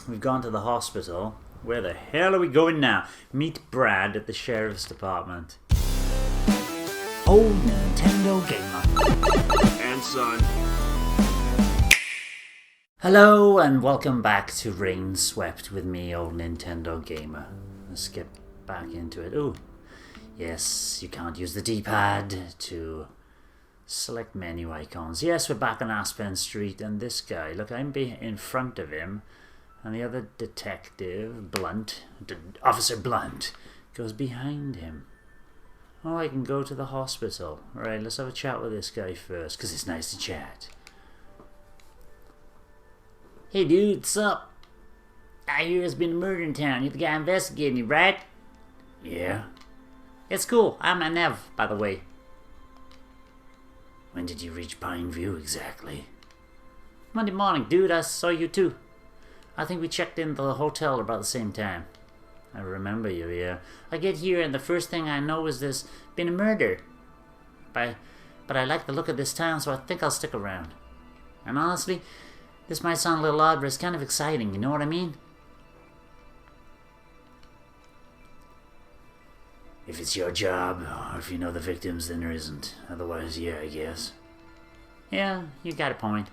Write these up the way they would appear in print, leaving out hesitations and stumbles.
We've gone to the hospital. Where the hell are we going now? Meet Brad at the sheriff's department. Old Nintendo gamer. And son. Hello and welcome back to Rainswept with me, old Nintendo gamer. Let's get back into it. Ooh, yes, you can't use the D-pad to select menu icons. Yes, we're back on Aspen Street, and this guy, look, I'm in front of him, and the other detective, Officer Blunt, goes behind him. Oh, I can go to the hospital. Alright, let's have a chat with this guy first, because it's nice to chat. Hey dude, what's up? I hear there's been a murder in town. You're the guy investigating it, right? Yeah. It's cool. I'm Nev, by the way. When did you reach Pineview exactly? Monday morning, dude. I saw you too. I think we checked in the hotel about the same time. I remember you, yeah. I get here and the first thing I know is there's been a murder. But I like the look of this town, so I think I'll stick around. And honestly, this might sound a little odd, but it's kind of exciting, you know what I mean? If it's your job, or if you know the victims, then there isn't. Otherwise, yeah, I guess. Yeah, you got a point.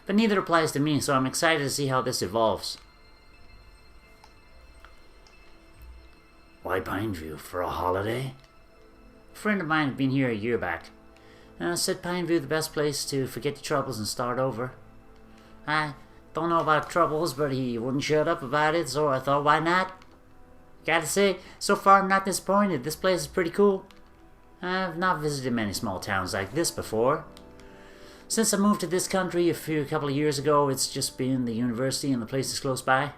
But neither applies to me, so I'm excited to see how this evolves. Why Pineview? For a holiday? A friend of mine had been here a year back. And I said Pineview the best place to forget your troubles and start over. I don't know about troubles, but he wouldn't shut up about it, so I thought, why not? Gotta say, so far I'm not disappointed. This place is pretty cool. I've not visited many small towns like this before. Since I moved to this country a couple of years ago, it's just been the university and the places close by.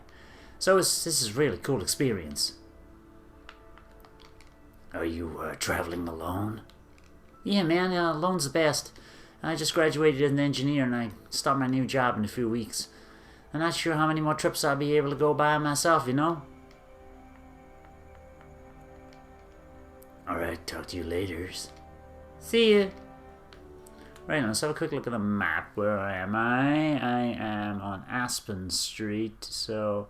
So this is a really cool experience. Are you traveling alone? Yeah, man, alone's the best. I just graduated as an engineer and I start my new job in a few weeks. I'm not sure how many more trips I'll be able to go by myself, you know? Alright, talk to you later. See ya. Right, now let's have a quick look at the map. Where am I? I am on Aspen Street, so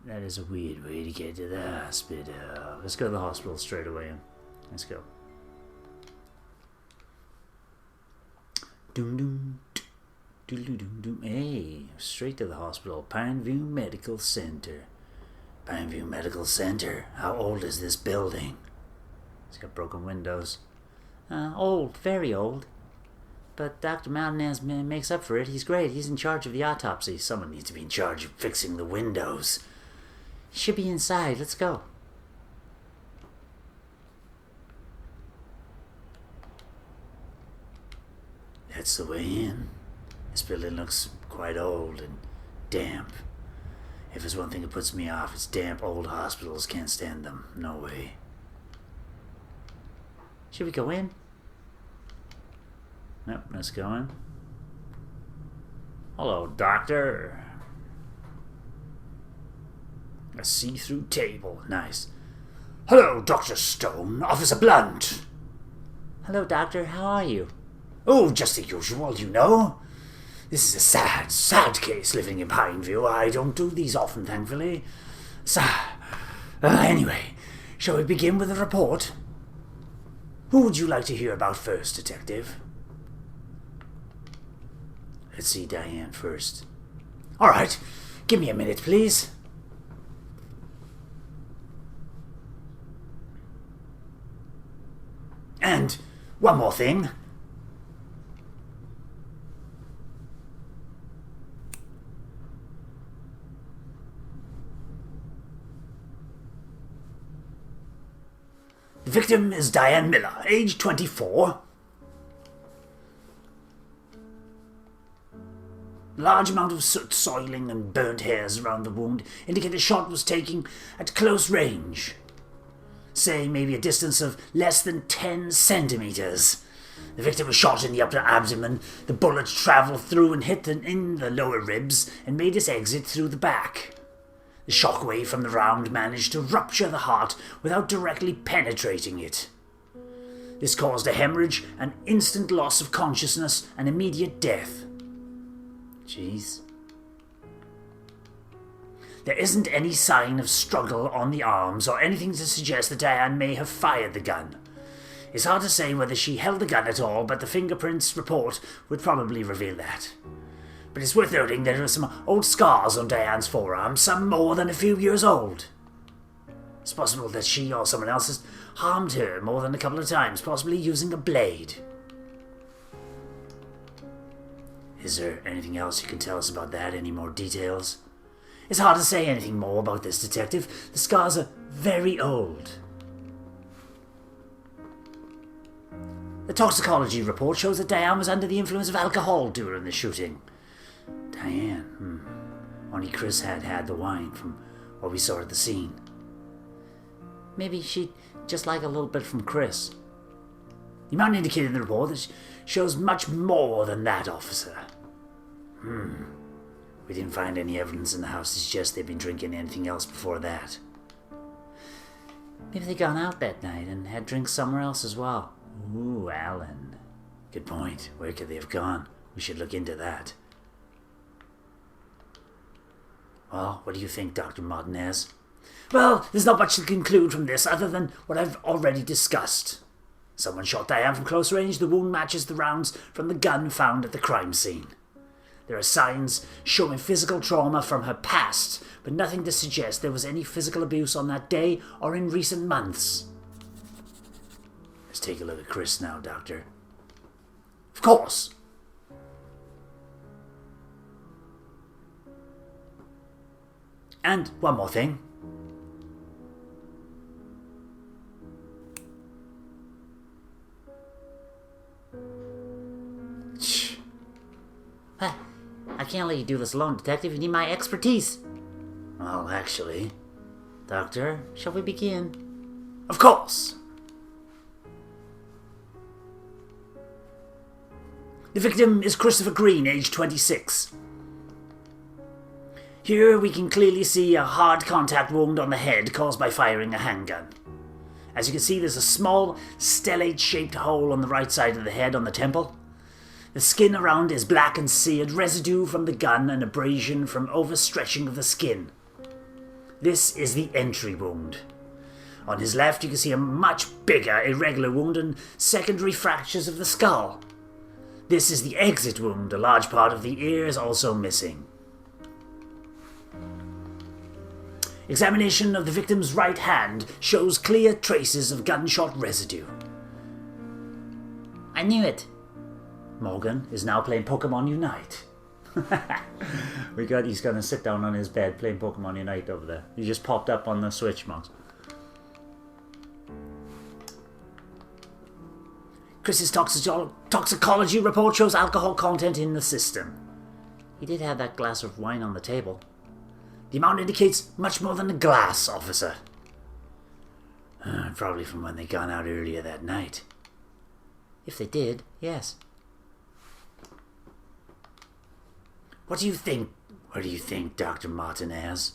that is a weird way to get to the hospital. Let's go to the hospital straight away. Let's go. Doom doom doom doom doom. Hey, straight to the hospital. Pineview Medical Center. Pineview Medical Center. How old is this building? It's got broken windows. Old, very old. But Dr. Mountainaz makes up for it. He's great. He's in charge of the autopsy. Someone needs to be in charge of fixing the windows. He should be inside. Let's go. That's the way in. This building looks quite old and damp. If there's one thing that puts me off, it's damp old hospitals. Can't stand them. No way. Should we go in? Yep, let's go in. Hello, doctor. A see-through table. Nice. Hello, Dr. Stone. Officer Blunt. Hello, doctor. How are you? Oh, just the usual, you know. This is a sad, sad case living in Pineview. I don't do these often, thankfully. Anyway, shall we begin with the report? Who would you like to hear about first, detective? Let's see Diane first. All right, give me a minute, please. And one more thing. The victim is Diane Miller, age 24. Large amount of soot, soiling and burnt hairs around the wound indicate a shot was taken at close range. Say maybe a distance of less than 10 centimeters. The victim was shot in the upper abdomen. The bullet traveled through and hit in the lower ribs and made its exit through the back. The shockwave from the round managed to rupture the heart without directly penetrating it. This caused a hemorrhage, an instant loss of consciousness, and immediate death. Jeez. There isn't any sign of struggle on the arms or anything to suggest that Diane may have fired the gun. It's hard to say whether she held the gun at all, but the fingerprints report would probably reveal that. But it's worth noting there are some old scars on Diane's forearm, some more than a few years old. It's possible that she or someone else has harmed her more than a couple of times, possibly using a blade. Is there anything else you can tell us about that? Any more details? It's hard to say anything more about this, detective. The scars are very old. The toxicology report shows that Diane was under the influence of alcohol during the shooting. Diane, Only Chris had the wine from what we saw at the scene. Maybe she'd just like a little bit from Chris. The amount indicated in the report that shows much more than that, officer. We didn't find any evidence in the house to suggest they'd been drinking anything else before that. Maybe they'd gone out that night and had drinks somewhere else as well. Ooh, Alan. Good point. Where could they have gone? We should look into that. Well, what do you think, Dr. Martinez? Well, there's not much to conclude from this other than what I've already discussed. Someone shot Diane from close range. The wound matches the rounds from the gun found at the crime scene. There are signs showing physical trauma from her past, but nothing to suggest there was any physical abuse on that day or in recent months. Let's take a look at Chris now, Doctor. Of course. And one more thing. I can't let you do this alone, Detective. You need my expertise. Well, actually... Doctor, shall we begin? Of course! The victim is Christopher Green, age 26. Here we can clearly see a hard contact wound on the head caused by firing a handgun. As you can see, there's a small stellate-shaped hole on the right side of the head on the temple. The skin around is black and seared, residue from the gun and abrasion from overstretching of the skin. This is the entry wound. On his left you can see a much bigger irregular wound and secondary fractures of the skull. This is the exit wound. A large part of the ear is also missing. Examination of the victim's right hand shows clear traces of gunshot residue. I knew it. Morgan is now playing Pokemon Unite. He's gonna sit down on his bed playing Pokemon Unite over there. He just popped up on the Switch mouse. Chris's toxicology report shows alcohol content in the system. He did have that glass of wine on the table. The amount indicates much more than a glass, officer. Probably from when they gone out earlier that night. If they did, yes. What do you think, Dr. Martinez?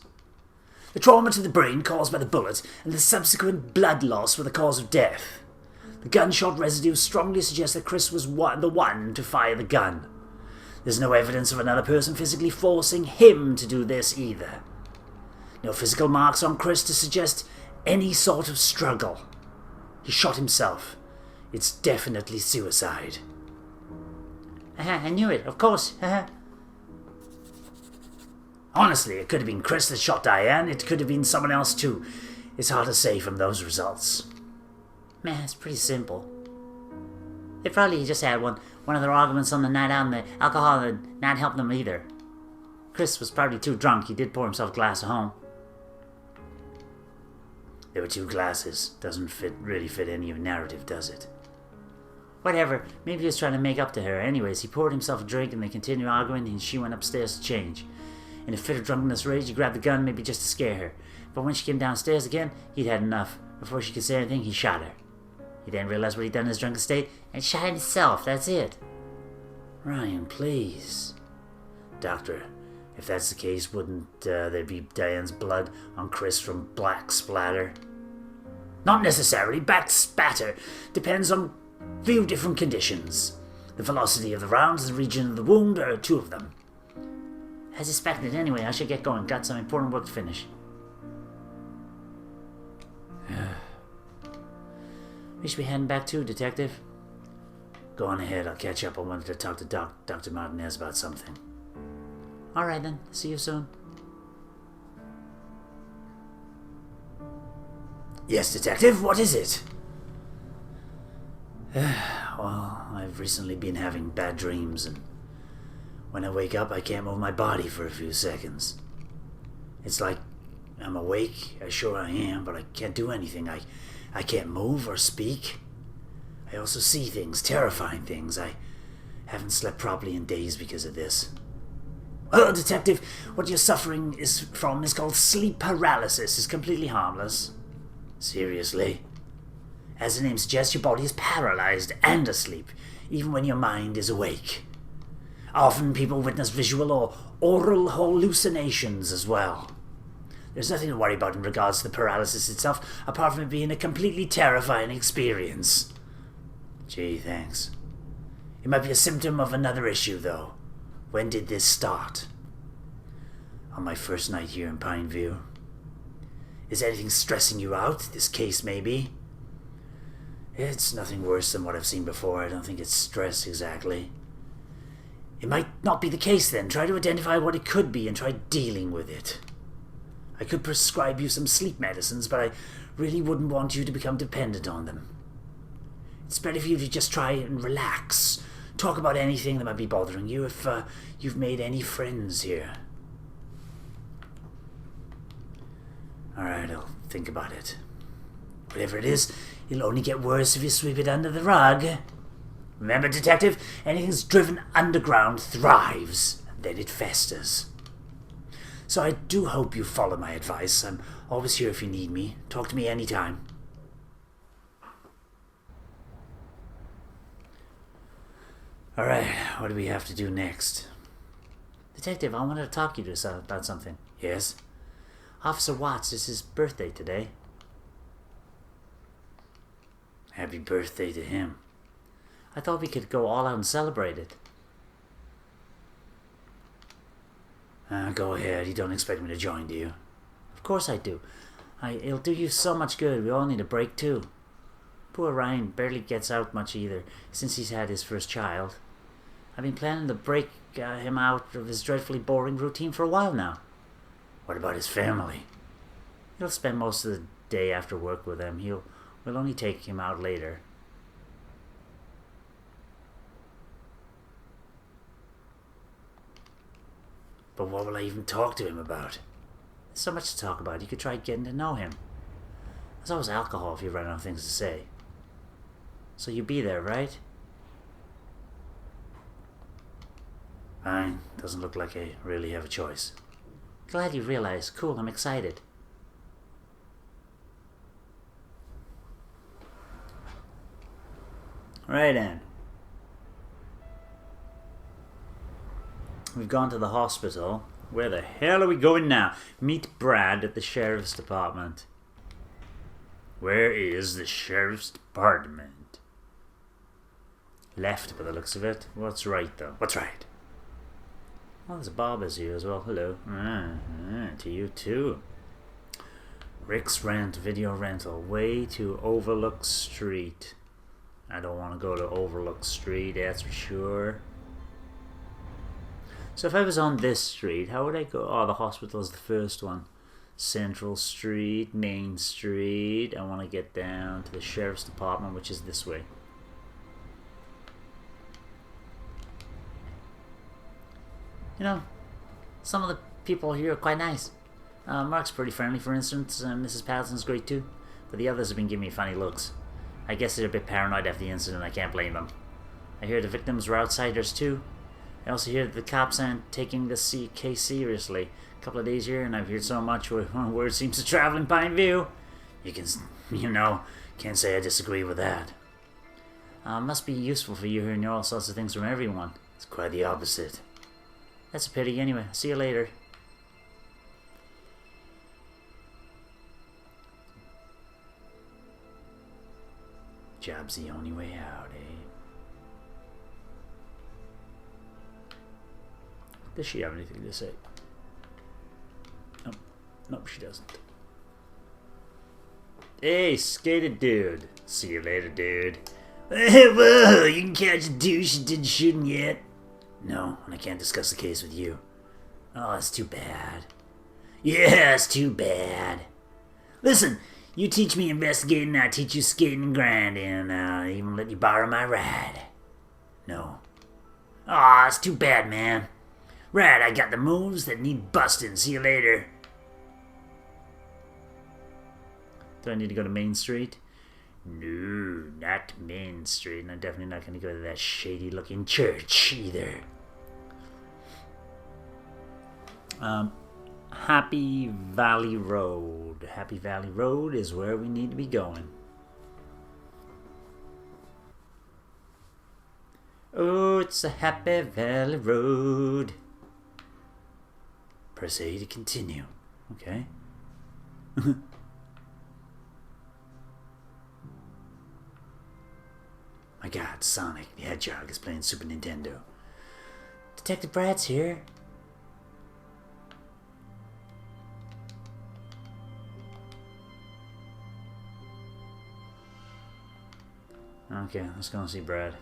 The trauma to the brain caused by the bullet and the subsequent blood loss were the cause of death. The gunshot residue strongly suggests that Chris was the one to fire the gun. There's no evidence of another person physically forcing him to do this either. No physical marks on Chris to suggest any sort of struggle. He shot himself. It's definitely suicide. I knew it, of course. Honestly, it could have been Chris that shot Diane. It could have been someone else too. It's hard to say from those results. Man, it's pretty simple. They probably just had one of their arguments on the night out and the alcohol had not helped them either. Chris was probably too drunk. He did pour himself a glass at home. There were two glasses. Doesn't really fit any narrative, does it? Whatever. Maybe he was trying to make up to her. Anyways, he poured himself a drink and they continued arguing and she went upstairs to change. In a fit of drunkenness rage, he grabbed the gun maybe just to scare her. But when she came downstairs again, he'd had enough. Before she could say anything, he shot her. He then realized what he'd done in his drunken state and shot himself. That's it. Ryan, please. Doctor, if that's the case, wouldn't there be Diane's blood on Chris from black splatter? Not necessarily. Black spatter depends on a few different conditions. The velocity of the rounds and the region of the wound are two of them. As expected, anyway, I should get going. Got some important work to finish. We should be heading back too, Detective. Go on ahead, I'll catch up. I wanted to talk to Dr. Martinez about something. Alright then, see you soon. Yes, Detective, what is it? Well, I've recently been having bad dreams, and when I wake up, I can't move my body for a few seconds. It's like I'm awake, sure I am, but I can't do anything. I can't move or speak. I also see things, terrifying things. I haven't slept properly in days because of this. Oh, Detective, what you're suffering from is called sleep paralysis. It's completely harmless. Seriously? As the name suggests, your body is paralyzed and asleep, even when your mind is awake. Often people witness visual or oral hallucinations as well. There's nothing to worry about in regards to the paralysis itself, apart from it being a completely terrifying experience. Gee, thanks. It might be a symptom of another issue, though. When did this start? On my first night here in Pineview. Is anything stressing you out? This case, maybe? It's nothing worse than what I've seen before. I don't think it's stress exactly. It might not be the case then. Try to identify what it could be and try dealing with it. I could prescribe you some sleep medicines, but I really wouldn't want you to become dependent on them. It's better for you to just try and relax. Talk about anything that might be bothering you if you've made any friends here. Alright, I'll think about it. Whatever it is, it'll only get worse if you sweep it under the rug. Remember, Detective, anything's driven underground thrives, and then it festers. So I do hope you follow my advice. I'm always here if you need me. Talk to me anytime. Alright, what do we have to do next? Detective, I wanted to talk to you about something. Yes? Officer Watts, it's his birthday today. Happy birthday to him. I thought we could go all out and celebrate it. Go ahead. You don't expect me to join, do you? Of course I do. It'll do you so much good. We all need a break too. Poor Ryan barely gets out much either, since he's had his first child. I've been planning to break him out of his dreadfully boring routine for a while now. What about his family? He'll spend most of the day after work with them. We'll only take him out later. But what will I even talk to him about? There's so much to talk about. You could try getting to know him. There's always alcohol if you run out of things to say. So you'll be there, right? Fine. Doesn't look like I really have a choice. Glad you realized. Cool, I'm excited. Right then. We've gone to the hospital. Where the hell are we going now? Meet Brad at the sheriff's department. Where is the sheriff's department? Left by the looks of it. What's right though? What's right? Oh, there's Barbara's here as well. Hello. To you too. Rick's Rent, video rental. Way to Overlook Street. I don't want to go to Overlook Street, that's for sure. So if I was on this street, how would I go? Oh, the hospital's the first one. Central Street, Main Street. I want to get down to the sheriff's department, which is this way. You know, some of the people here are quite nice. Mark's pretty friendly, for instance, and Mrs. Patterson's great too. But the others have been giving me funny looks. I guess they're a bit paranoid after the incident. I can't blame them. I hear the victims were outsiders too. I also hear that the cops aren't taking this case seriously. A couple of days here, and I've heard so much word seems to travel in Pineview. Can't say I disagree with that. Must be useful for you hearing all sorts of things from everyone. It's quite the opposite. That's a pity anyway. See you later. Job's the only way out, eh? Does she have anything to say? Nope. Nope, she doesn't. Hey, skated dude. See you later, dude. Whoa, you can catch a douche that didn't shoot him yet? No, and I can't discuss the case with you. Oh, that's too bad. Yeah, it's too bad. Listen, you teach me investigating, I teach you skating and grinding, and I'll even let you borrow my ride. No. Aw, it's too bad, man. Right, I got the moves that need busting. See you later. Do I need to go to Main Street? No, not Main Street. And I'm definitely not going to go to that shady-looking church either. Happy Valley Road. Happy Valley Road is where we need to be going. Oh, it's a Happy Valley Road. Press A to continue. Okay. My God, Sonic the Hedgehog is playing Super Nintendo. Detective Brad's here. Okay, let's go and see Brad.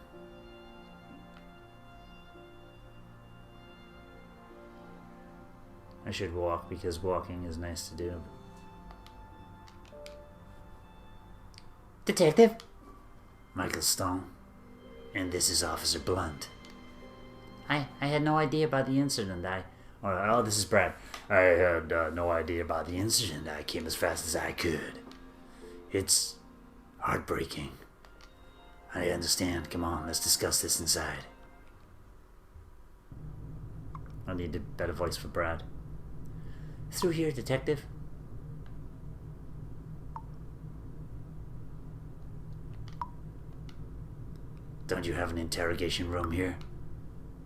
I should walk because walking is nice to do. Detective? Michael Stone. And this is Officer Blunt. I had no idea about the incident. Oh, this is Brad. I had no idea about the incident. I came as fast as I could. It's heartbreaking. I understand. Come on, let's discuss this inside. I need a better voice for Brad. Through here, Detective. Don't you have an interrogation room here?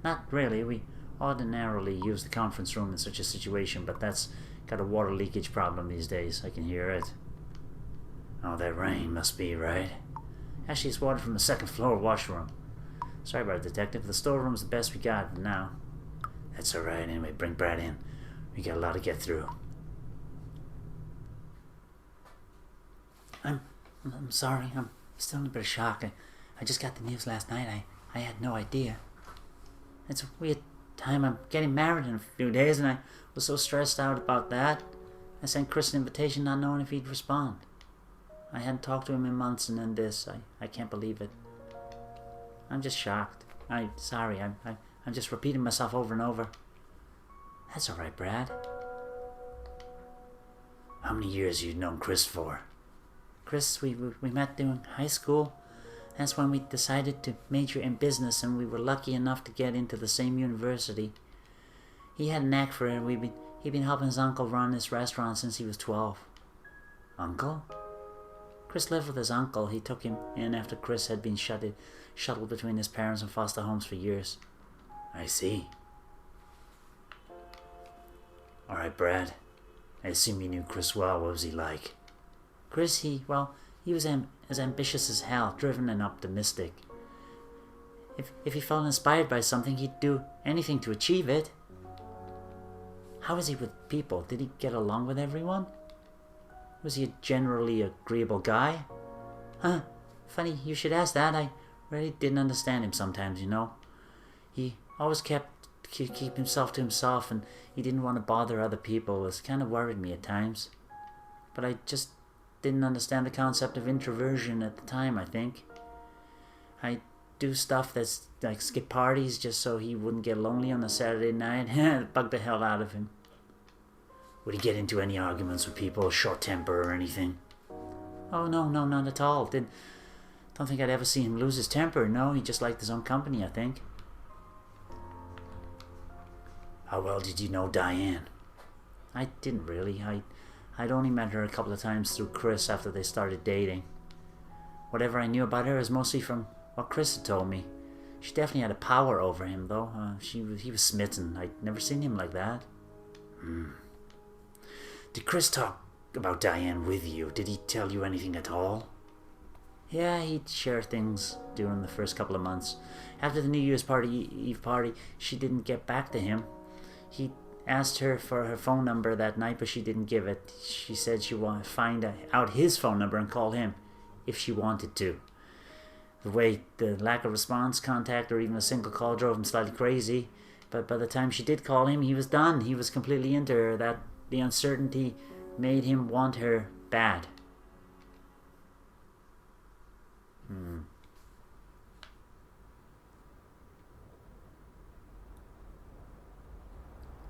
Not really. We ordinarily use the conference room in such a situation, but that's got a water leakage problem these days. I can hear it. Oh, that rain must be, right? Actually, it's water from the second floor washroom. Sorry about it, Detective. The storeroom's the best we got now. That's alright. Anyway, bring Brad in. We got a lot to get through. I'm sorry. I'm still in a bit of shock. I just got the news last night. I had no idea. It's a weird time. I'm getting married in a few days, and I was so stressed out about that. I sent Chris an invitation not knowing if he'd respond. I hadn't talked to him in months, and then this. I can't believe it. I'm just shocked. Sorry. I'm just repeating myself over and over. That's all right, Brad. How many years you known Chris for? Chris, we met during high school. That's when we decided to major in business, and we were lucky enough to get into the same university. He had a knack for it, and he'd been helping his uncle run this restaurant since he was 12. Uncle? Chris lived with his uncle. He took him in after Chris had been shuttled between his parents and foster homes for years. I see. Alright, Brad. I assume you knew Chris well. What was he like? Chris, he was as ambitious as hell, driven and optimistic. If he felt inspired by something, he'd do anything to achieve it. How was he with people? Did he get along with everyone? Was he a generally agreeable guy? Huh, funny you should ask that. I really didn't understand him sometimes, you know. He always keep himself to himself, and he didn't want to bother other people. It kind of worried me at times. But I just didn't understand the concept of introversion at the time, I think. I do stuff that's like skip parties just so he wouldn't get lonely on a Saturday night. It bugged the hell out of him. Would he get into any arguments with people, short temper or anything? Oh, no, not at all. Don't think I'd ever see him lose his temper. No, he just liked his own company, I think. How well did you know Diane? I didn't really. I'd only met her a couple of times through Chris after they started dating. Whatever I knew about her is mostly from what Chris had told me. She definitely had a power over him, though. He was smitten. I'd never seen him like that. Did Chris talk about Diane with you? Did he tell you anything at all? Yeah, he'd share things during the first couple of months. After the New Year's Eve party, she didn't get back to him. He asked her for her phone number that night, but she didn't give it. She said she wanted to find out his phone number and call him if she wanted to. The lack of response, contact, or even a single call drove him slightly crazy. But by the time she did call him, he was done. He was completely into her. That the uncertainty made him want her bad.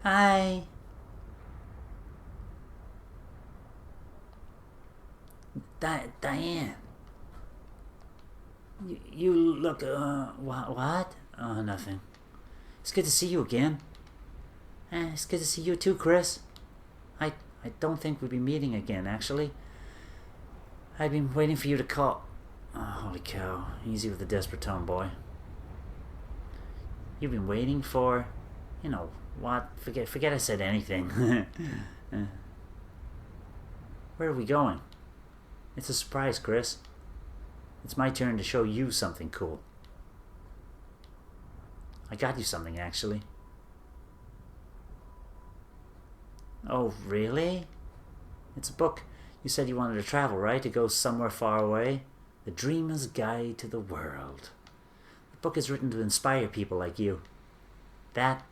Hi. Diane. You look, what? Oh, nothing. It's good to see you again. It's good to see you too, Chris. I don't think we'll be meeting again, actually. I've been waiting for you to call. Oh, holy cow. Easy with the desperate tone, boy. You've been waiting for, what? Forget I said anything. Where are we going? It's a surprise, Chris. It's my turn to show you something cool. I got you something, actually. Oh, really? It's a book. You said you wanted to travel, right? To go somewhere far away? The Dreamer's Guide to the World. The book is written to inspire people like you. That's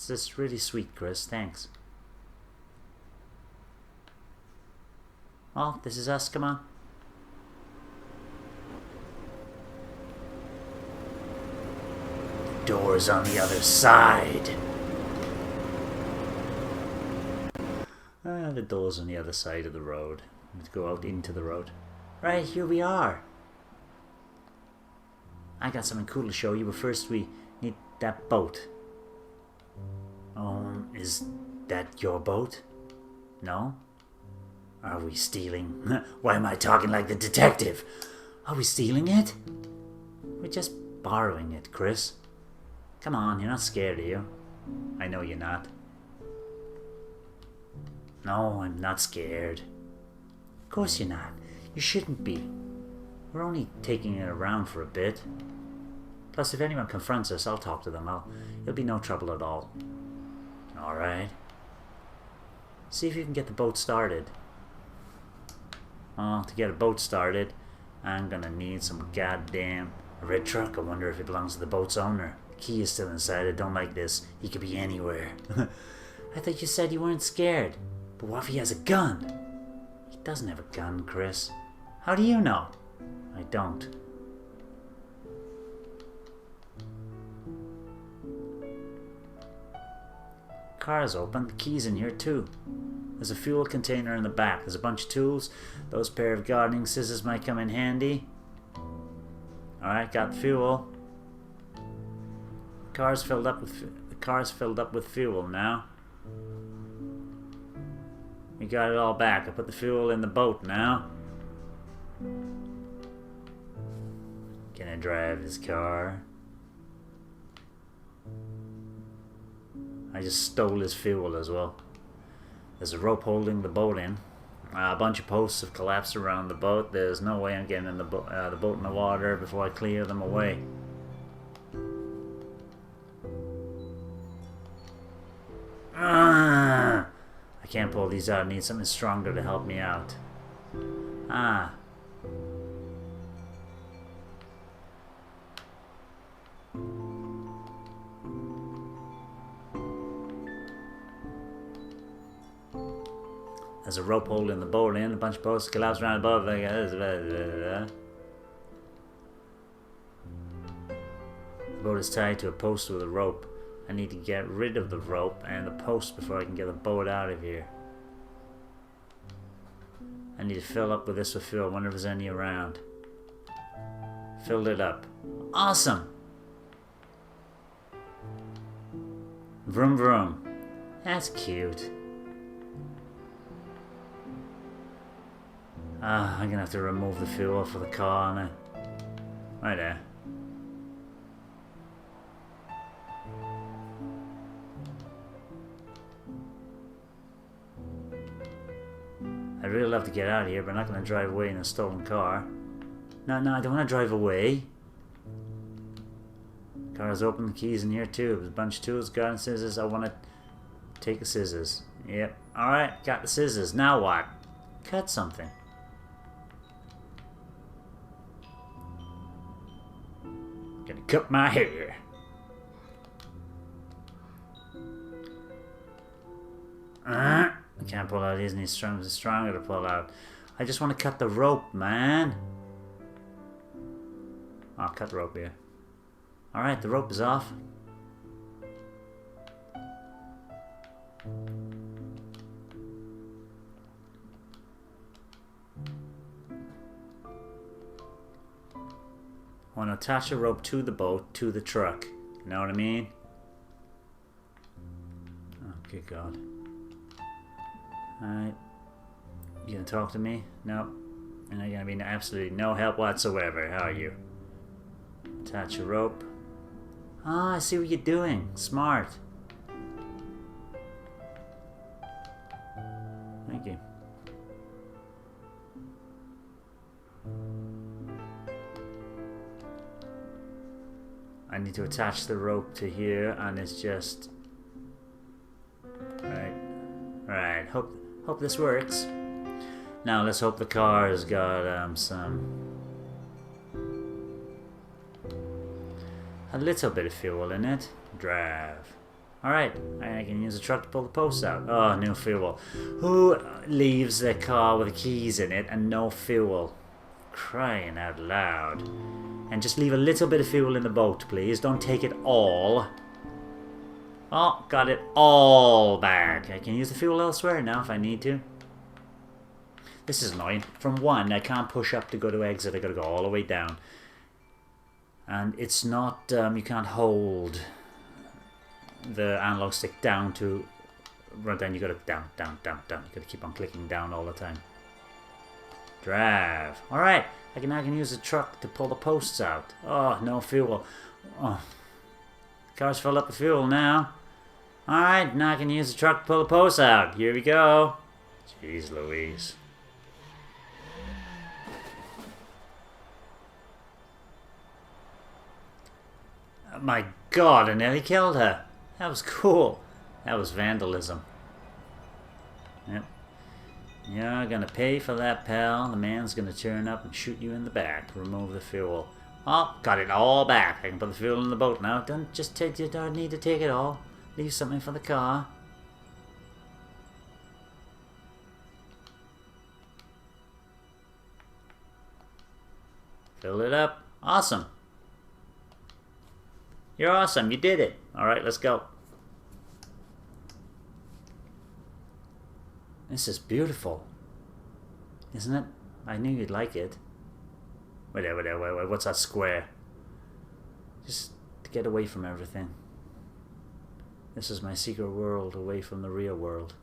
just really sweet, Chris. Thanks. Well, this is us. Come on. The door's on the other side. The door's on the other side of the road. Let's go out into the road. Right, here we are. I got something cool to show you, but first we need that boat. Is that your boat? No? Are we stealing? Why am I talking like the detective? Are we stealing it? We're just borrowing it, Chris. Come on, you're not scared, are you? I know you're not. No, I'm not scared. Of course you're not. You shouldn't be. We're only taking it around for a bit. Plus, if anyone confronts us, I'll talk to them. It'll be no trouble at all. Alright. See if you can get the boat started. Well, to get a boat started, I'm gonna need some goddamn red truck. I wonder if it belongs to the boat's owner. The key is still inside. I don't like this. He could be anywhere. I thought you said you weren't scared. But what if he has a gun? He doesn't have a gun, Chris. How do you know? I don't. Car's open. The key's in here too. There's a fuel container in the back. There's a bunch of tools. Those pair of gardening scissors might come in handy. Alright, got fuel. The car's filled up with fuel now. We got it all back. I put the fuel in the boat now. Can I drive this car? I just stole his fuel as well. There's a rope holding the boat in. A bunch of posts have collapsed around the boat. There's no way I'm getting in the boat in the water before I clear them away. I can't pull these out. I need something stronger to help me out. There's a rope holding the boat in. A bunch of posts collapse around above. The boat is tied to a post with a rope. I need to get rid of the rope and the post before I can get the boat out of here. I need to fill up with this with fuel. I wonder if there's any around. Filled it up. Awesome! Vroom vroom. That's cute. I'm gonna have to remove the fuel for the car, aren't I? Right there. I'd really love to get out of here, but I'm not gonna drive away in a stolen car. No, I don't want to drive away. Car's open, the keys in here too. There's a bunch of tools, garden scissors. I want take the scissors. Yep. Alright, got the scissors. Now what? Cut something. Gonna cut my hair. I can't pull out, isn't he? Stronger to pull out. I just want to cut the rope, man. Oh, cut the rope here. Alright, the rope is off. I want to attach a rope to the boat, to the truck. You know what I mean? Oh, good God. Alright. You gonna talk to me? Nope. You're not gonna be absolutely no help whatsoever, how are you? Attach a rope. Ah, I see what you're doing. Smart. Thank you. I need to attach the rope to here, and it's just... Right. Hope this works. Now let's hope the car has got a little bit of fuel in it. Drive. Alright, I can use a truck to pull the posts out. Oh, no fuel. Who leaves their car with the keys in it and no fuel? Crying out loud. And just leave a little bit of fuel in the boat, please. Don't take it all. Oh, got it all back. I can use the fuel elsewhere now if I need to. This is annoying. From 1, I can't push up to go to exit. I gotta go all the way down. And it's not, you can't hold the analog stick down to run down. You gotta down. You gotta keep on clicking down all the time. Drive. Alright, I can use the truck to pull the posts out. Oh, no fuel. Oh, car's filled up with fuel now. Alright, now I can use the truck to pull the posts out. Here we go. Jeez Louise. My God, I nearly killed her. That was cool. That was vandalism. Yep. You're gonna pay for that, pal. The man's gonna turn up and shoot you in the back. Remove the fuel. Oh, got it all back. I can put the fuel in the boat now. Don't just take. You don't need to take it all. Leave something for the car. Fill it up. Awesome. You're awesome. You did it. All right, let's go. This is beautiful, isn't it? I knew you'd like it. Wait, what's that square? Just to get away from everything. This is my secret world, away from the real world.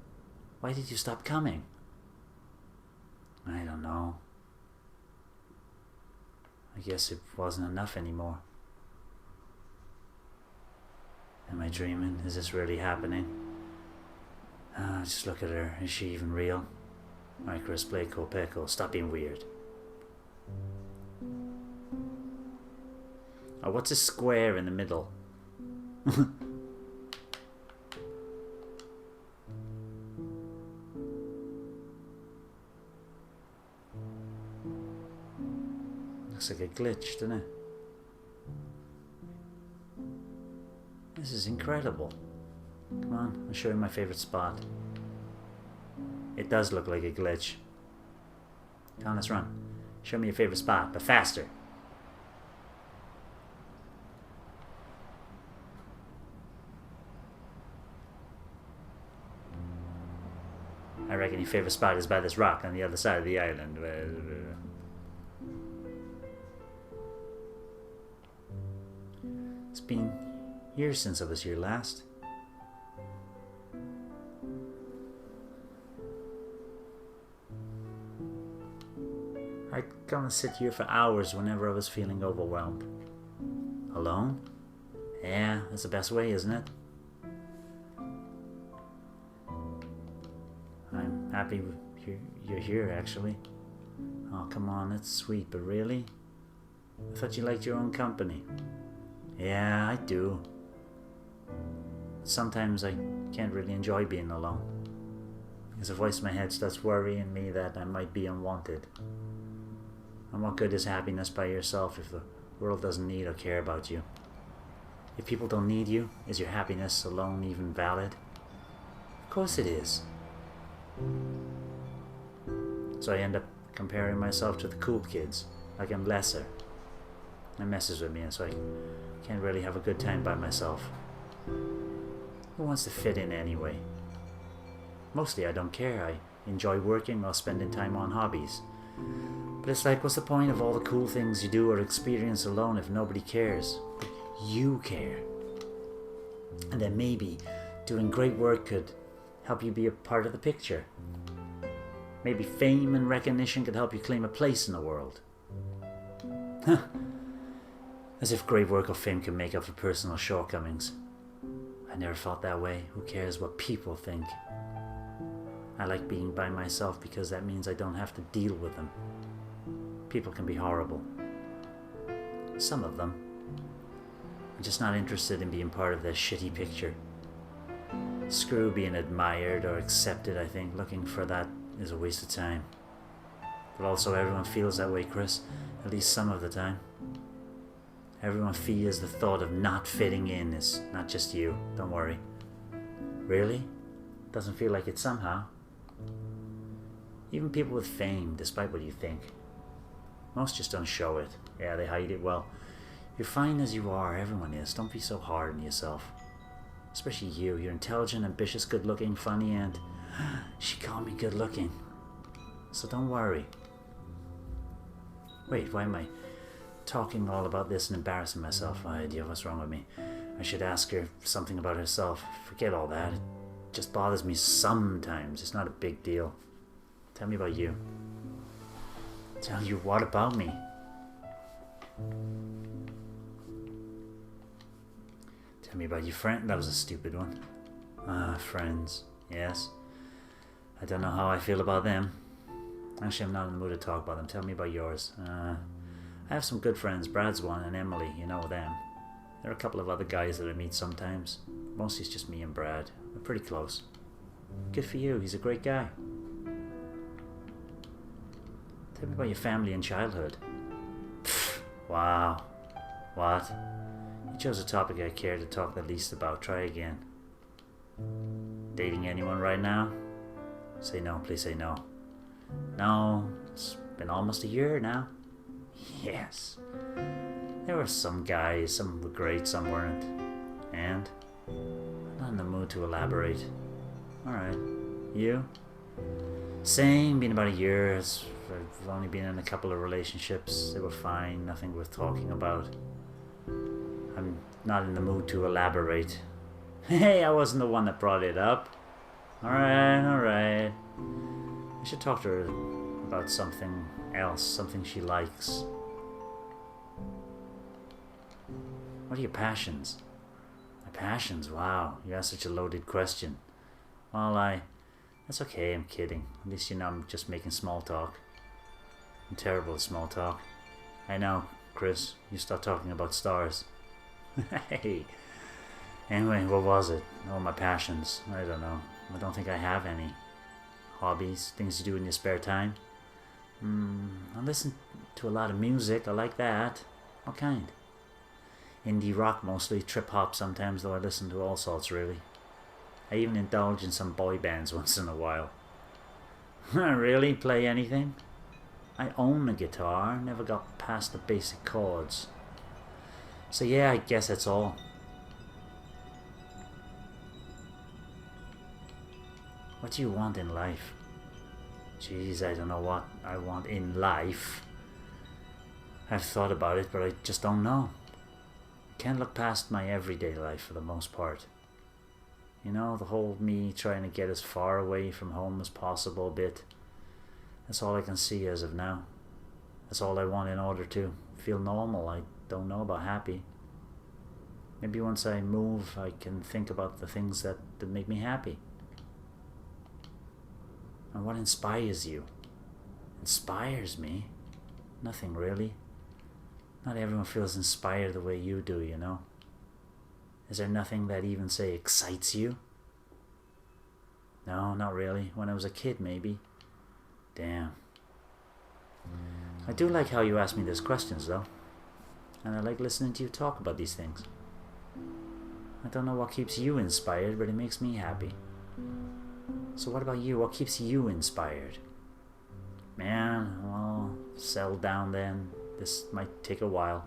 Why did you stop coming? I don't know. I guess it wasn't enough anymore. Am I dreaming? Is this really happening? Just look at her. Is she even real? Alright, Chris, Blake, Kopeko, stop being weird. Oh, what's a square in the middle? Looks like a glitch, doesn't it? This is incredible. Come on, I'll show you my favorite spot. It does look like a glitch. Come on, let's run. Show me your favorite spot, but faster. I reckon your favorite spot is by this rock on the other side of the island. It's been years since I was here last. I'd come and sit here for hours whenever I was feeling overwhelmed. Alone? Yeah, that's the best way, isn't it? I'm happy you're here, actually. Oh, come on, that's sweet, but really? I thought you liked your own company. Yeah, I do. Sometimes I can't really enjoy being alone. Because a voice in my head starts worrying me that I might be unwanted. And what good is happiness by yourself if the world doesn't need or care about you? If people don't need you, is your happiness alone even valid? Of course it is. So I end up comparing myself to the cool kids, like I'm lesser. It messes with me, and so I can't really have a good time by myself. Who wants to fit in anyway? Mostly I don't care. I enjoy working while spending time on hobbies. But it's like, what's the point of all the cool things you do or experience alone if nobody cares? But you care. And then maybe doing great work could help you be a part of the picture. Maybe fame and recognition could help you claim a place in the world. As if great work or fame can make up for personal shortcomings. I never thought that way. Who cares what people think? I like being by myself because that means I don't have to deal with them. People can be horrible. Some of them. I'm just not interested in being part of their shitty picture. Screw being admired or accepted, I think. Looking for that is a waste of time. But also everyone feels that way, Chris. At least some of the time. Everyone fears the thought of not fitting in. It's not just you. Don't worry. Really? Doesn't feel like it somehow. Even people with fame, despite what you think. Most just don't show it. Yeah, they hide it well. You're fine as you are. Everyone is. Don't be so hard on yourself. Especially you. You're intelligent, ambitious, good-looking, funny, and... She called me good-looking. So don't worry. Wait, why am I talking all about this and embarrassing myself? I idea what's wrong with me. I should ask her something about herself. Forget all that. It just bothers me sometimes. It's not a big deal. Tell me about you. Tell you what about me? Tell me about your friend. That was a stupid one. Friends. Yes. I don't know how I feel about them. Actually, I'm not in the mood to talk about them. Tell me about yours. I have some good friends. Brad's one, and Emily. You know them. There are a couple of other guys that I meet sometimes. Mostly it's just me and Brad. We're pretty close. Good for you. He's a great guy. Tell me about your family and childhood. Pfft, wow. What? You chose a topic I care to talk the least about. Try again. Dating anyone right now? Say no. Please say no. No. It's been almost a year now. Yes. There were some guys. Some were great, some weren't. And? I'm not in the mood to elaborate. Alright. You? Same. Been about a year. I've only been in a couple of relationships. They were fine. Nothing worth talking about. I'm not in the mood to elaborate. Hey, I wasn't the one that brought it up. Alright. I should talk to her about something else. Something she likes. What are your passions? My passions? Wow. You asked such a loaded question. Well, that's okay. I'm kidding. At least you know I'm just making small talk. I'm terrible at small talk. I know, Chris. You start talking about stars. Hey. Anyway, what was it? Oh, my passions. I don't know. I don't think I have any. Hobbies, things you do in your spare time. I listen to a lot of music. I like that. What kind? Indie rock mostly. Trip hop sometimes, though I listen to all sorts, really. I even indulge in some boy bands once in a while. Really? Play anything? I own a guitar. Never got past the basic chords. So yeah, I guess that's all. What do you want in life? Jeez, I don't know what I want in life. I've thought about it, but I just don't know. Can't look past my everyday life for the most part. You know, the whole me trying to get as far away from home as possible bit. That's all I can see as of now. That's all I want in order to feel normal. I don't know about happy. Maybe once I move, I can think about the things that make me happy. And what inspires you? Inspires me? Nothing really. Not everyone feels inspired the way you do, you know. Is there nothing that even, say, excites you? No, not really. When I was a kid, maybe. Damn. I do like how you ask me these questions, though. And I like listening to you talk about these things. I don't know what keeps you inspired, but it makes me happy. So what about you? What keeps you inspired? Man, well, settle down then. This might take a while.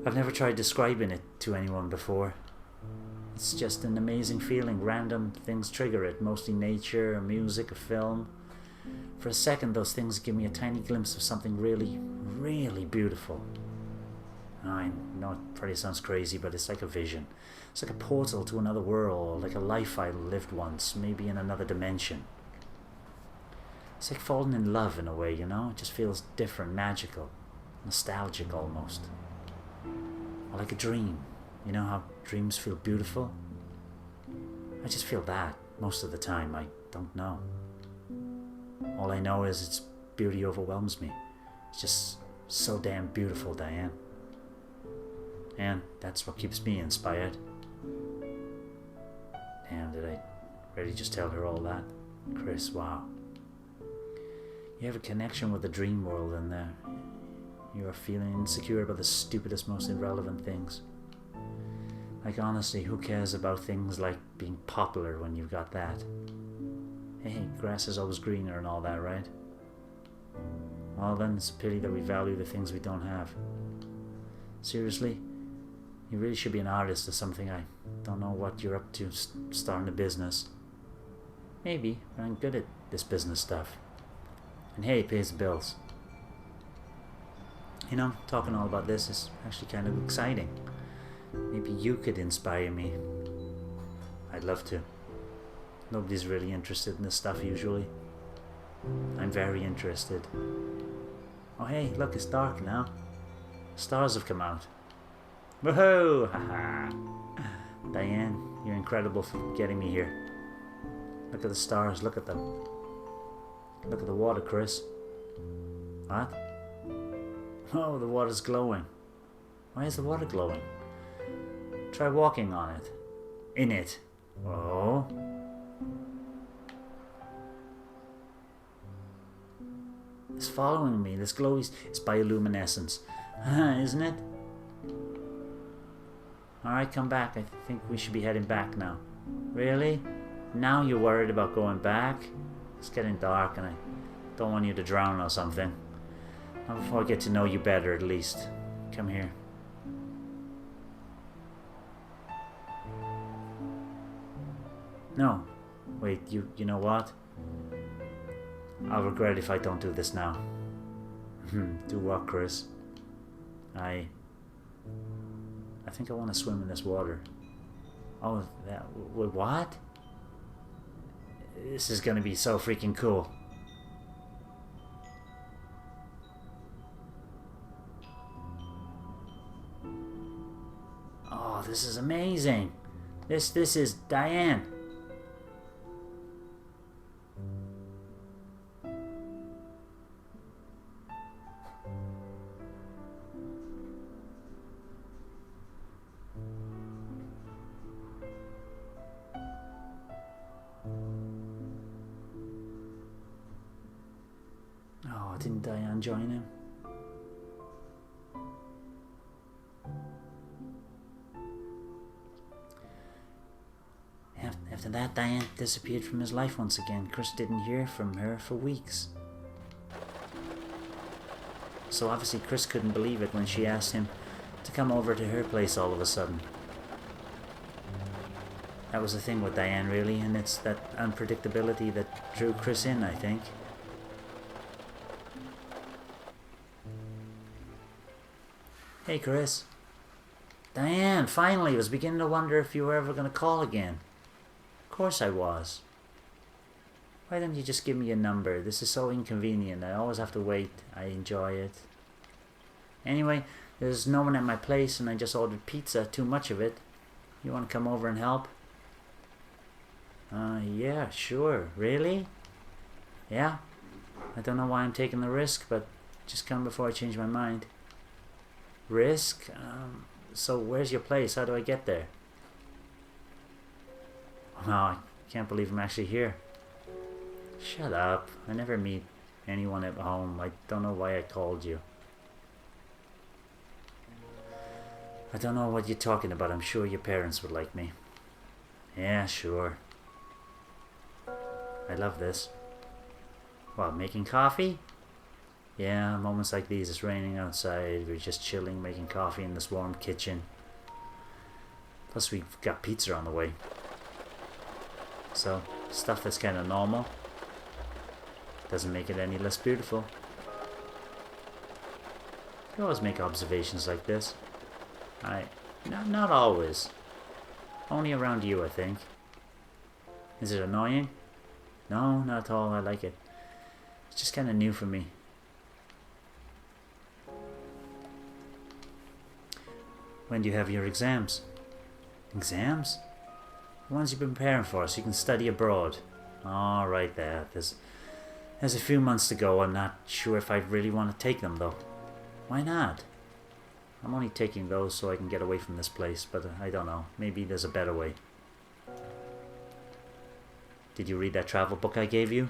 I've never tried describing it to anyone before. It's just an amazing feeling. Random things trigger it. Mostly nature, or music, or film. For a second, those things give me a tiny glimpse of something really, really beautiful. I know it probably sounds crazy, but it's like a vision. It's like a portal to another world, like a life I lived once, maybe in another dimension. It's like falling in love in a way, you know? It just feels different, magical, nostalgic almost. Or like a dream. You know how dreams feel beautiful? I just feel that most of the time. I don't know. All I know is its beauty overwhelms me. It's just so damn beautiful, Diane. And that's what keeps me inspired. Damn, did I really just tell her all that? Chris, wow. You have a connection with the dream world and you are feeling insecure about the stupidest, most irrelevant things. Like honestly, who cares about things like being popular when you've got that? Hey, grass is always greener and all that, right? Well then, it's a pity that we value the things we don't have. Seriously? You really should be an artist or something. I don't know what you're up to, starting a business. Maybe, but I'm good at this business stuff. And hey, it pays the bills. You know, talking all about this is actually kind of exciting. Maybe you could inspire me. I'd love to. Nobody's really interested in this stuff usually. I'm very interested. Oh hey, look, it's dark now. Stars have come out. Woohoo! Haha! Diane, you're incredible for getting me here. Look at the stars, look at them. Look at the water, Chris. What? Oh, the water's glowing. Why is the water glowing? Try walking on it. In it. Oh. It's following me. This glow is bioluminescence. Isn't it? Alright, come back. I think we should be heading back now. Really? Now you're worried about going back? It's getting dark and I don't want you to drown or something. Not before I get to know you better at least. Come here. No. Wait, you know what? I'll regret if I don't do this now. Do what, Chris? I think I want to swim in this water. Oh, what? This is gonna be so freaking cool. Oh, this is amazing. This is Diane. Oh, didn't Diane join him? After that, Diane disappeared from his life once again. Chris didn't hear from her for weeks. So obviously Chris couldn't believe it when she asked him to come over to her place all of a sudden. That was the thing with Diane, really, and it's that unpredictability that drew Chris in, I think. Hey, Chris. Diane, finally, I was beginning to wonder if you were ever going to call again. Of course I was. Why don't you just give me a number? This is so inconvenient. I always have to wait. I enjoy it. Anyway, there's no one at my place and I just ordered pizza, too much of it. You want to come over and help? Yeah, sure. Really? Yeah? I don't know why I'm taking the risk, but just come before I change my mind. Risk? So where's your place? How do I get there? No, I Can't believe I'm actually here. Shut up. I never meet anyone at home. I don't know why I called you. I don't know what you're talking about. I'm sure your parents would like me. Yeah, sure. I love this. What, making coffee? Yeah, moments like these. It's raining outside. We're just chilling, making coffee in this warm kitchen. Plus we've got pizza on the way. So, stuff that's kind of normal doesn't make it any less beautiful. You always make observations like this. Not always. Only around you, I think. Is it annoying? No, not at all. I like it. It's just kind of new for me. When do you have your exams? Exams? The ones you've been preparing for, so you can study abroad. Oh, right there. There's a few months to go. I'm not sure if I really want to take them, though. Why not? I'm only taking those so I can get away from this place, but I don't know. Maybe there's a better way. Did you read that travel book I gave you?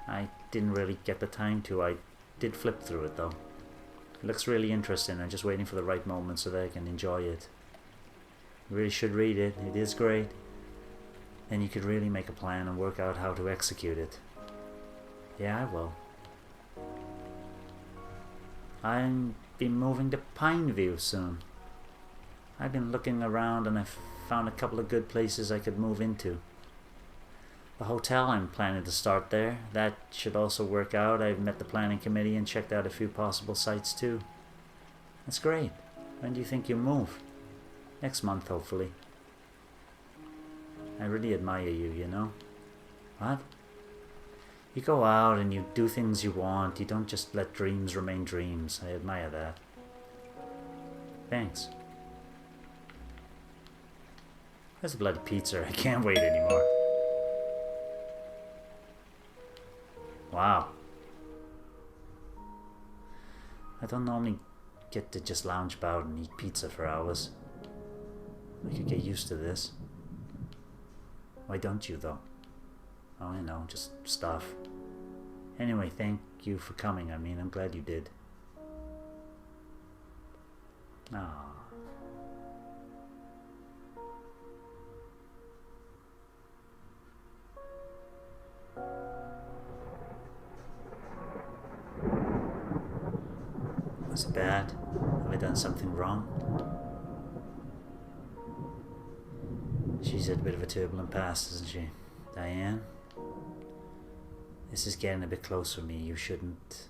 I didn't really get the time to. I did flip through it, though. It looks really interesting. I'm just waiting for the right moment so that I can enjoy it. You really should read it. It is great. Then you could really make a plan and work out how to execute it. Yeah, I will. I'll be moving to Pineview soon. I've been looking around and I've found a couple of good places I could move into. The hotel I'm planning to start there, that should also work out. I've met the planning committee and checked out a few possible sites too. That's great. When do you think you'll move? Next month, hopefully. I really admire you, you know? What? You go out and you do things you want. You don't just let dreams remain dreams. I admire that. Thanks. There's a bloody pizza. I can't wait anymore. Wow. I don't normally get to just lounge about and eat pizza for hours. I could get used to this. Why don't you, though? Oh, I know, just stuff. Anyway, thank you for coming. I'm glad you did. Ah. Was it bad? Have I done something wrong? She's had a bit of a turbulent past, hasn't she? Diane? This is getting a bit close for me. You shouldn't...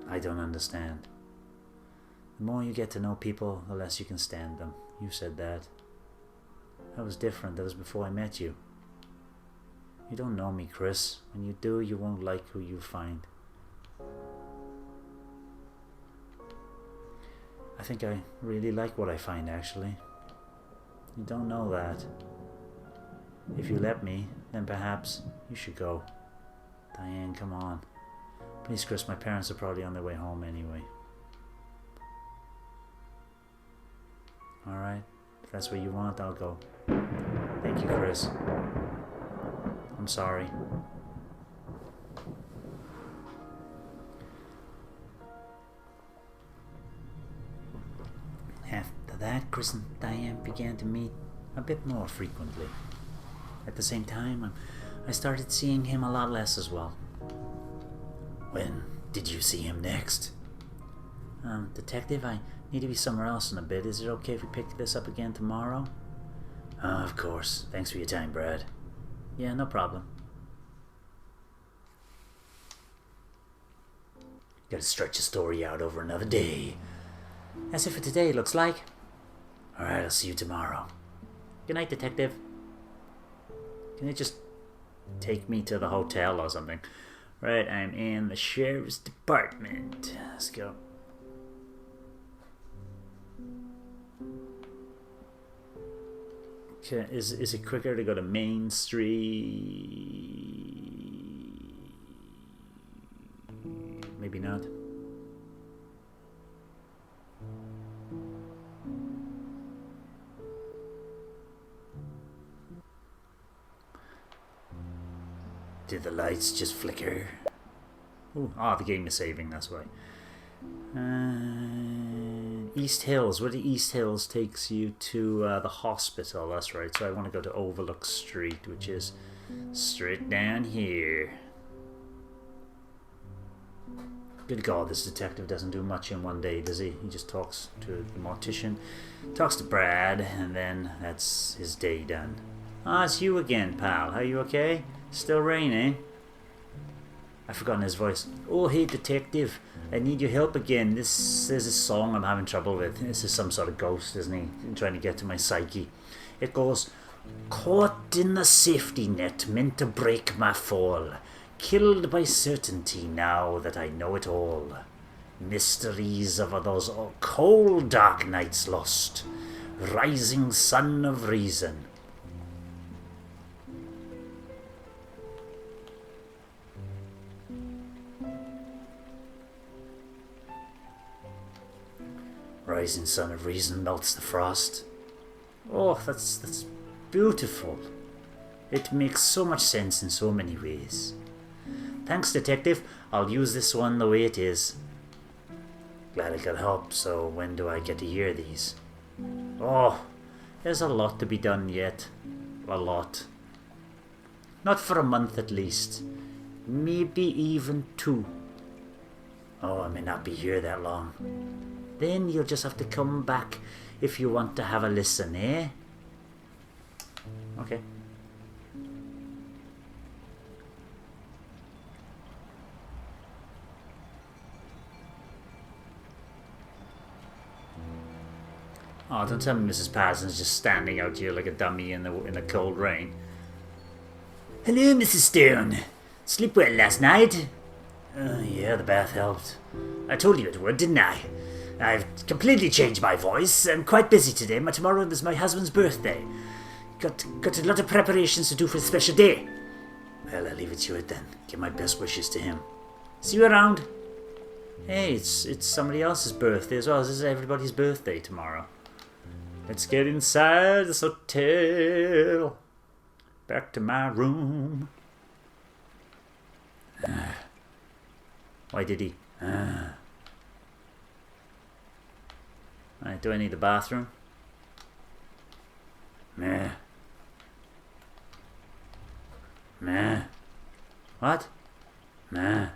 I don't understand. The more you get to know people, the less you can stand them. You said that. That was different. That was before I met you. You don't know me, Chris. When you do, you won't like who you find. I think I really like what I find, actually. You don't know that. If you let me, then perhaps you should go. Diane, come on. Please, Chris, my parents are probably on their way home anyway. Alright, if that's what you want, I'll go. Thank you, Chris. I'm sorry. After that, Chris and Diane began to meet a bit more frequently. At the same time, I started seeing him a lot less as well. When did you see him next? Detective, I need to be somewhere else in a bit. Is it okay if we pick this up again tomorrow? Of course. Thanks for your time, Brad. Yeah, no problem. Gotta stretch the story out over another day. That's it for today, looks like. Alright, I'll see you tomorrow. Good night, Detective. Can you just take me to the hotel or something? Right, I'm in the sheriff's department. Let's go. Okay, is it quicker to go to Main Street? Maybe not. Did the lights just flicker? Ooh, the game is saving, that's why. East Hills. Where the East Hills takes you to the hospital, that's right. So I want to go to Overlook Street, which is straight down here. Good God, this detective doesn't do much in one day, does he? He just talks to the mortician, talks to Brad, and then that's his day done. It's you again, pal. Are you okay? Still raining? I've forgotten his voice. Oh, hey, detective. I need your help again. This is a song I'm having trouble with. This is some sort of ghost, isn't he? I'm trying to get to my psyche. It goes, caught in the safety net, meant to break my fall. Killed by certainty now that I know it all. Mysteries of those cold dark nights lost. Rising sun of reason. Rising sun of reason melts the frost. Oh, that's beautiful. It makes so much sense in so many ways. Thanks, detective. I'll use this one the way it is. Glad I could help, so when do I get to hear these? Oh, there's a lot to be done yet. A lot. Not for a month at least. Maybe even 2. Oh, I may not be here that long. Then you'll just have to come back if you want to have a listen, eh? Okay. Oh, don't tell me Mrs. Parsons just standing out here like a dummy in the cold rain. Hello, Mrs. Stone. Sleep well last night? Yeah, the bath helped. I told you it would, didn't I? I've completely changed my voice. I'm quite busy today. Tomorrow is my husband's birthday. Got a lot of preparations to do for the special day. Well, I'll leave it to it then. Give my best wishes to him. See you around. Hey, it's somebody else's birthday as well. This is everybody's birthday tomorrow. Let's get inside this hotel. Back to my room. Why did he? Alright, do I need the bathroom? Meh. Meh. What? Meh.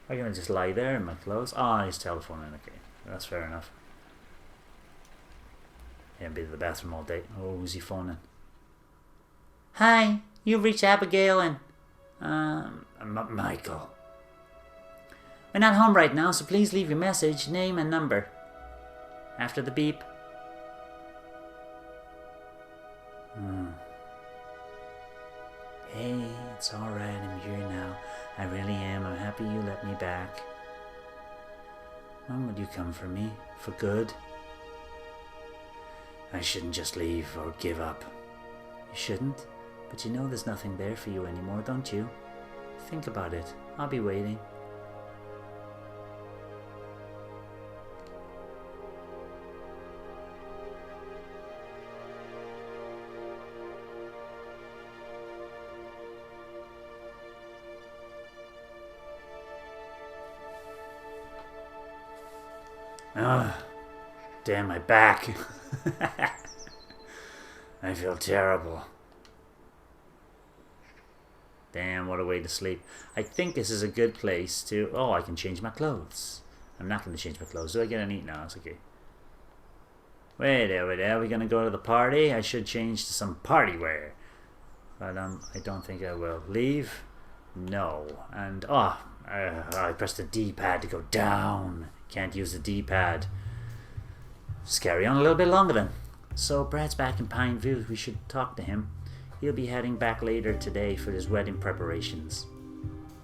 I'm gonna just lie there in my clothes. He's telephoning. Okay, that's fair enough. Yeah, be to the bathroom all day. Oh, who's he phoning? Hi, you've reached Abigail and Michael. We're not home right now, so please leave your message, name and number. After the beep. Hey, it's alright, I'm here now. I really am. I'm happy you let me back. When would you come for me? For good? I shouldn't just leave or give up. You shouldn't? But you know there's nothing there for you anymore, don't you? Think about it. I'll be waiting. Damn my back. I feel terrible. Damn, what a way to sleep. I think this is a good place to... Oh, I can change my clothes. I'm not going to change my clothes. Do I get any? No, it's okay. Wait there. Are we going to go to the party? I should change to some party wear. But I don't think I will. Leave? No. And, I pressed the D-pad to go down. Can't use the D-pad. Just carry on a little bit longer then. So Brad's back in Pine View. We should talk to him. He'll be heading back later today for his wedding preparations.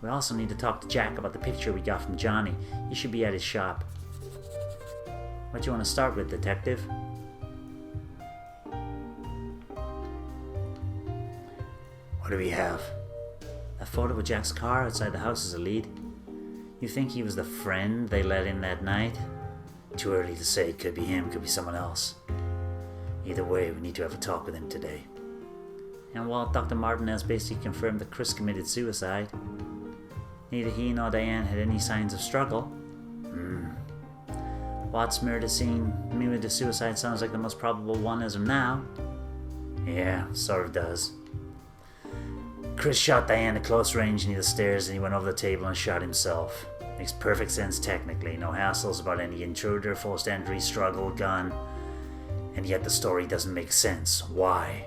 We also need to talk to Jack about the picture we got from Johnny. He should be at his shop. What do you want to start with, detective? What do we have? A photo of Jack's car outside the house is a lead. You think he was the friend they let in that night? Too early to say. Could be him, could be someone else. Either way, we need to have a talk with him today. And while Dr. Martinez basically confirmed that Chris committed suicide, neither he nor Diane had any signs of struggle. Watt's murder scene, me with the suicide sounds like the most probable one as of now. Yeah, sort of does. Chris shot Diane at close range near the stairs and he went over the table and shot himself. Makes perfect sense technically, no hassles about any intruder, forced entry, struggle, gun. And yet the story doesn't make sense. Why?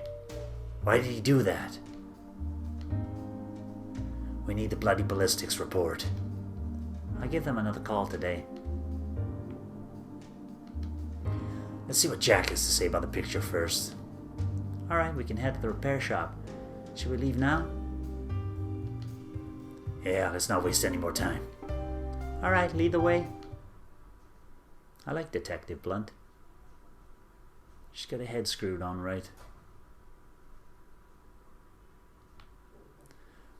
Why did he do that? We need the bloody ballistics report. I'll give them another call today. Let's see what Jack has to say about the picture first. Alright, we can head to the repair shop. Should we leave now? Yeah, let's not waste any more time. Alright, lead the way. I like Detective Blunt. She's got her head screwed on right.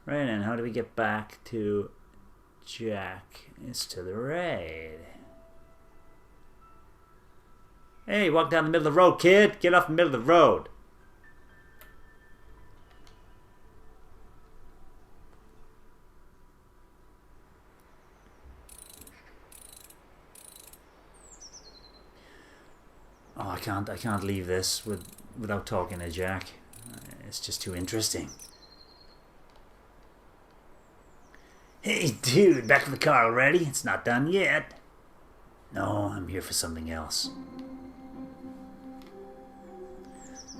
Right then, how do we get back to Jack? It's to the right. Hey, walk down the middle of the road, kid. Get off the middle of the road. Oh, I can't leave this without talking to Jack. It's just too interesting. Hey, dude, back to the car already? It's not done yet. No, I'm here for something else.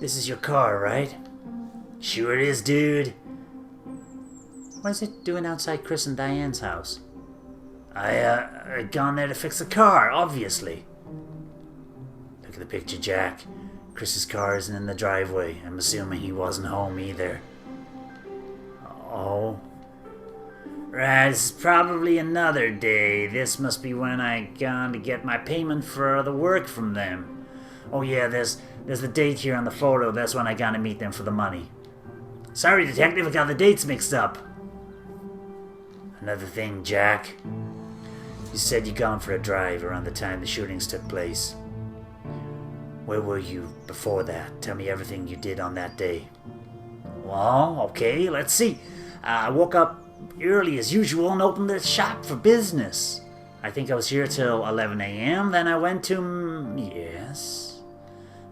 This is your car, right? Sure it is, dude. What is it doing outside Chris and Diane's house? I gone there to fix the car, obviously. Look at the picture, Jack. Chris's car isn't in the driveway. I'm assuming he wasn't home either. Oh. Right, this is probably another day. This must be when I gone to get my payment for the work from them. Oh yeah, there's the date here on the photo. That's when I gone to meet them for the money. Sorry, detective, I got the dates mixed up. Another thing, Jack. You said you gone for a drive around the time the shootings took place. Where were you before that? Tell me everything you did on that day. Well, okay, let's see. I woke up early as usual and opened the shop for business. I think I was here till 11 a.m. Then I went to... yes...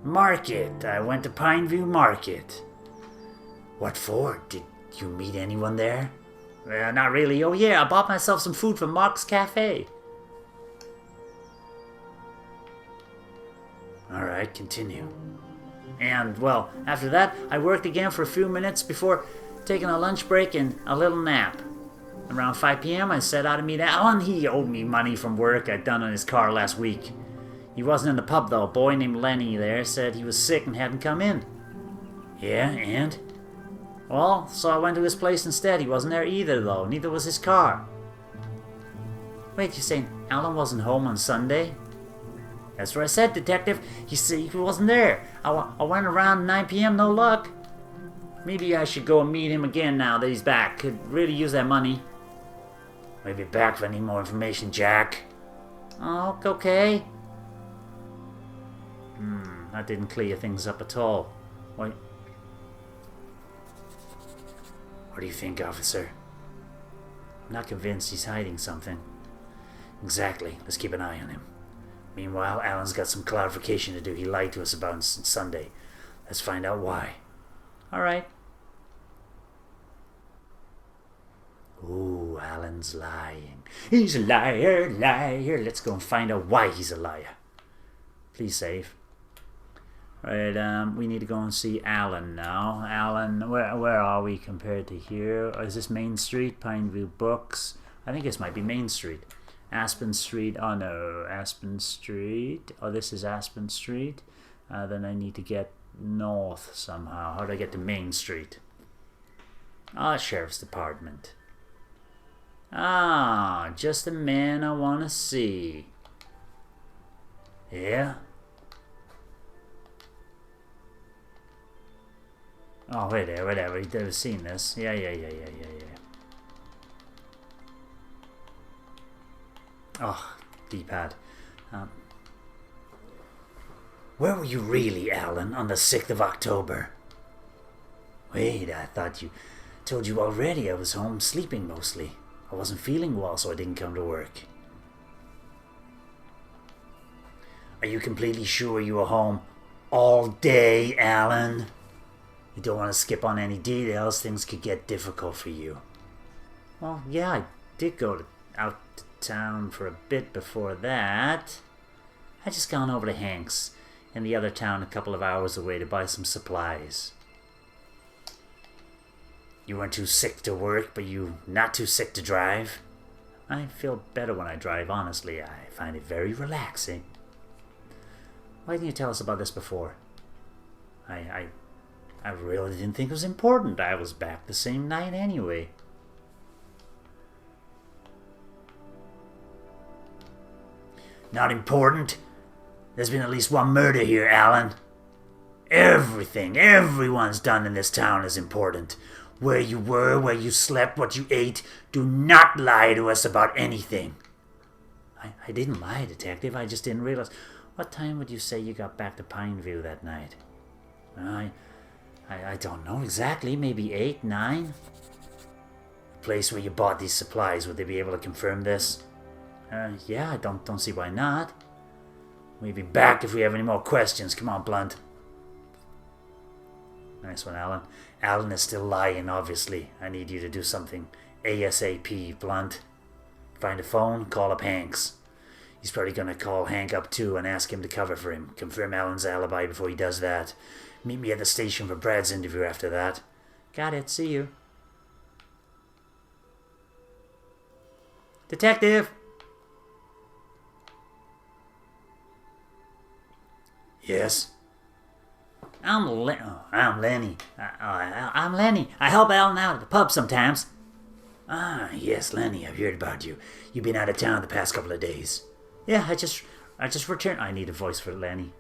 Market. I went to Pineview Market. What for? Did you meet anyone there? Not really. Oh yeah, I bought myself some food from Mark's Cafe. Alright, continue. And, well, after that, I worked again for a few minutes before taking a lunch break and a little nap. Around 5 p.m., I set out to meet Alan. He owed me money from work I'd done on his car last week. He wasn't in the pub, though. A boy named Lenny there said he was sick and hadn't come in. Yeah, and? Well, so I went to his place instead. He wasn't there either, though. Neither was his car. Wait, you're saying Alan wasn't home on Sunday? That's what I said, detective. He said he wasn't there. I went around 9 p.m., no luck. Maybe I should go and meet him again now that he's back. Could really use that money. Maybe back if I need more information, Jack. Oh, okay. That didn't clear things up at all. Why? What do you think, officer? I'm not convinced he's hiding something. Exactly. Let's keep an eye on him. Meanwhile, Alan's got some clarification to do. He lied to us about on Sunday. Let's find out why. All right. Ooh, Alan's lying. He's a liar, liar. Let's go and find out why he's a liar. Please save. Right, we need to go and see Alan now. Alan, where are we compared to here? Is this Main Street? Pineview Books? I think this might be Main Street. Aspen Street. Oh no, Aspen Street. Oh, this is Aspen Street. Then I need to get north somehow. How do I get to Main Street? Ah, Sheriff's Department. Ah, just the man I want to see. Yeah? Oh, wait there, whatever. I've seen this. Yeah. Oh, D-pad. Where were you really, Alan, on the 6th of October? Wait, I thought you told you already I was home sleeping mostly. I wasn't feeling well, so I didn't come to work. Are you completely sure you were home all day, Alan? You don't want to skip on any details. Things could get difficult for you. Well, yeah, I did go out to town for a bit before that. I just gone over to Hank's in the other town a couple of hours away to buy some supplies. You weren't too sick to work, but you not too sick to drive? I feel better when I drive, honestly. I find it very relaxing. Why didn't you tell us about this before? I really didn't think it was important. I was back the same night anyway. Not important? There's been at least one murder here, Alan. Everything, everyone's done in this town is important. Where you were, where you slept, what you ate. Do not lie to us about anything. I didn't lie, Detective. I just didn't realize. What time would you say you got back to Pineview that night? I don't know exactly. Maybe 8, 9? The place where you bought these supplies, would they be able to confirm this? Yeah, I don't see why not. We'll be back if we have any more questions. Come on, Blunt. Nice one, Alan. Alan is still lying, obviously. I need you to do something ASAP, Blunt. Find a phone, call up Hank's. He's probably going to call Hank up too and ask him to cover for him. Confirm Alan's alibi before he does that. Meet me at the station for Brad's interview after that. Got it. See you. Detective! Yes? I'm Lenny. I'm Lenny. I help Alan out at the pub sometimes. Ah, yes, Lenny. I've heard about you. You've been out of town the past couple of days. Yeah, I just returned. I need a voice for Lenny.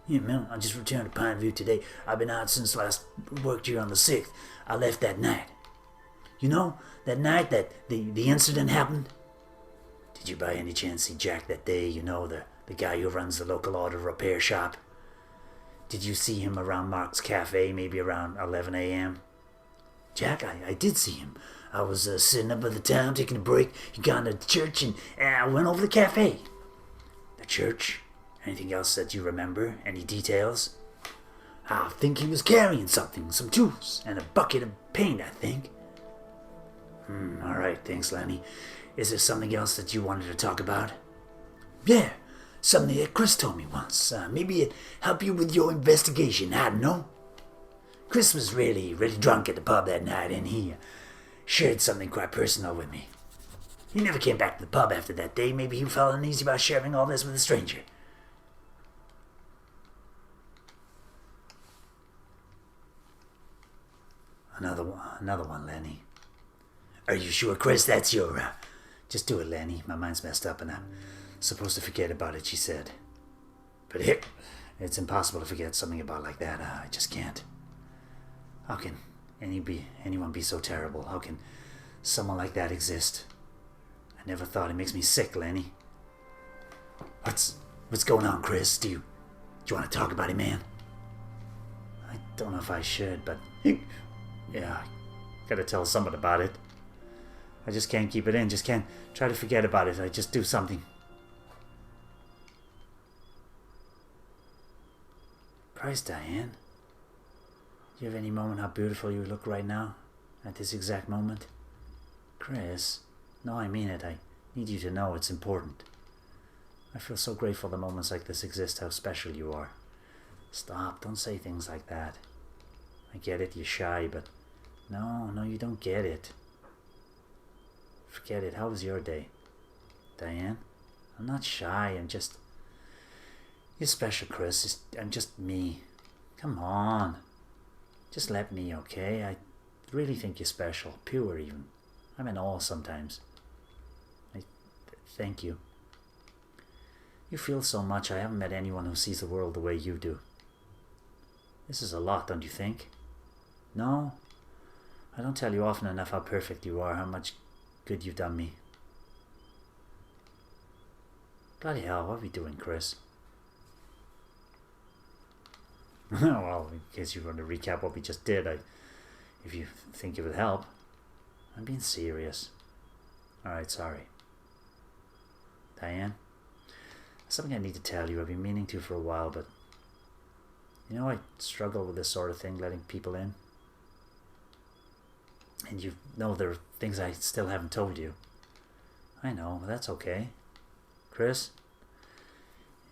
Yeah, man, I just returned to Pineview today. I've been out since last worked here on the 6th. I left that night. You know, that night that the incident happened? Did you by any chance see Jack that day? You know, the guy who runs the local auto repair shop? Did you see him around Mark's Cafe, maybe around 11 a.m.? Jack, I did see him. I was sitting up at the town taking a break. He got to the church and I went over to the cafe. The church? Anything else that you remember? Any details? I think he was carrying something, some tools, and a bucket of paint, I think. All right, thanks, Lenny. Is there something else that you wanted to talk about? Yeah, something that Chris told me once. Maybe it'd help you with your investigation, I don't know. Chris was really drunk at the pub that night, and he shared something quite personal with me. He never came back to the pub after that day. Maybe he felt uneasy about sharing all this with a stranger. Another one, Lenny. Are you sure, Chris? That's your... Just do it, Lenny. My mind's messed up and I'm supposed to forget about it, she said. But it's impossible to forget something about like that. I just can't. How can anyone be so terrible? How can someone like that exist? I never thought. It makes me sick, Lenny. What's going on, Chris? Do you want to talk about it, man? I don't know if I should, but... Yeah, I gotta tell someone about it. I just can't keep it in. Just can't try to forget about it. I just do something. Christ, Diane. Do you have any moment how beautiful you look right now? At this exact moment? Chris, no, I mean it. I need you to know it's important. I feel so grateful that moments like this exist, how special you are. Stop, don't say things like that. I get it, you're shy, but... No, you don't get it. Forget it. How was your day? Diane? I'm not shy, I'm just... You're special, Chris. I'm just me. Come on. Just let me, okay? I really think you're special. Pure, even. I'm in awe sometimes. Thank you. You feel so much. I haven't met anyone who sees the world the way you do. This is a lot, don't you think? No? I don't tell you often enough how perfect you are, how much good you've done me. Bloody hell, what are we doing, Chris? Well, in case you want to recap what we just did, if you think it would help. I'm being serious. Alright, sorry. Diane, something I need to tell you. I've been meaning to for a while, but I struggle with this sort of thing, letting people in. And there are things I still haven't told you. I know, but that's okay. Chris,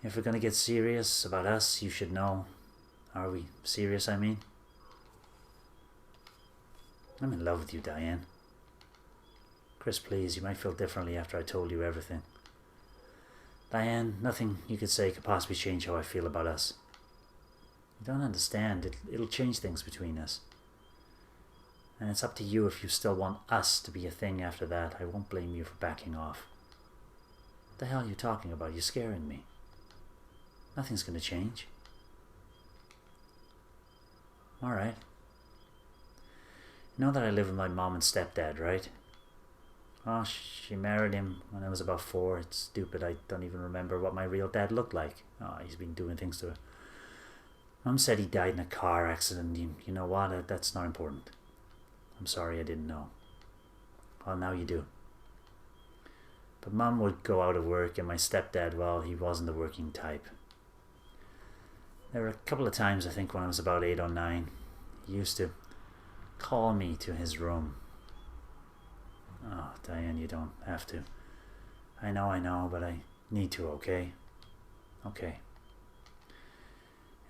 if we're gonna get serious about us, you should know. Are we serious, I mean? I'm in love with you, Diane. Chris, please, you might feel differently after I told you everything. Diane, nothing you could say could possibly change how I feel about us. You don't understand. It'll change things between us. And it's up to you if you still want us to be a thing after that. I won't blame you for backing off. What the hell are you talking about? You're scaring me. Nothing's going to change. Alright. You know that I live with my mom and stepdad, right? Oh, she married him when I was about 4. It's stupid. I don't even remember what my real dad looked like. Oh, he's been doing things to her. Mom said he died in a car accident. You know what? That's not important. I'm sorry I didn't know. Well, now you do. But Mom would go out of work, and my stepdad, well, he wasn't the working type. There were a couple of times, I think, when I was about 8 or 9. He used to call me to his room. Oh, Diane, you don't have to. I know, but I need to, okay? Okay.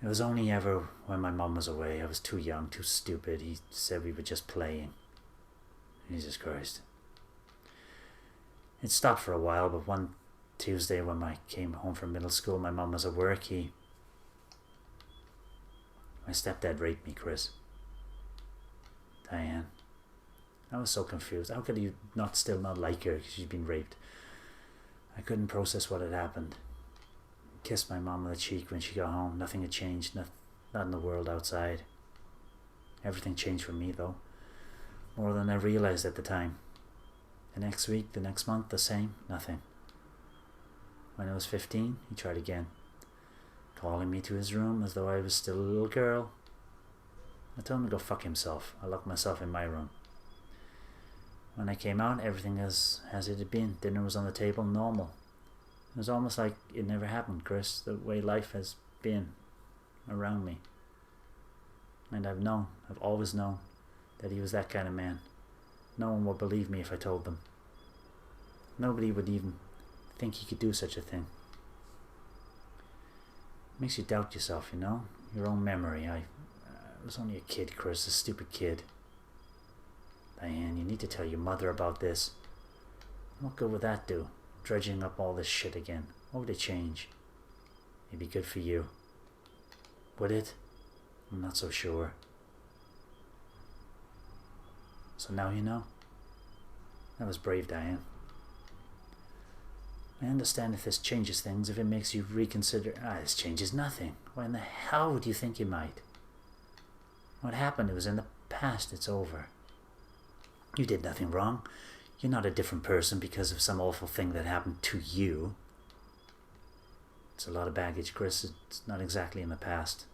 It was only ever when my mom was away. I was too young, too stupid. He said we were just playing. Jesus Christ. It stopped for a while, but one Tuesday when I came home from middle school, my mom was at work. My stepdad raped me, Chris. Diane. I was so confused. How could you still not like her because she's been raped? I couldn't process what had happened. Kissed my mom on the cheek when she got home. Nothing had changed. Not in the world outside. Everything changed for me, though. More than I realized at the time. The next week, the next month, the same. Nothing. When I was 15, he tried again. Calling me to his room as though I was still a little girl. I told him to go fuck himself. I locked myself in my room. When I came out, everything as it had been. Dinner was on the table, normal. It was almost like it never happened, Chris, the way life has been around me. And I've always known that he was that kind of man. No one would believe me if I told them. Nobody would even think he could do such a thing. It makes you doubt yourself, your own memory. I was only a kid, Chris, a stupid kid. Diane, you need to tell your mother about this. What good would that do? Dredging up all this shit again. What would it change? It'd be good for you. Would it? I'm not so sure. So now you know? That was brave, Diane. I understand if this changes things, if it makes you reconsider. This changes nothing. Why in the hell would you think it might? What happened? It was in the past. It's over. You did nothing wrong. You're not a different person because of some awful thing that happened to you. It's a lot of baggage, Chris. It's not exactly in the past.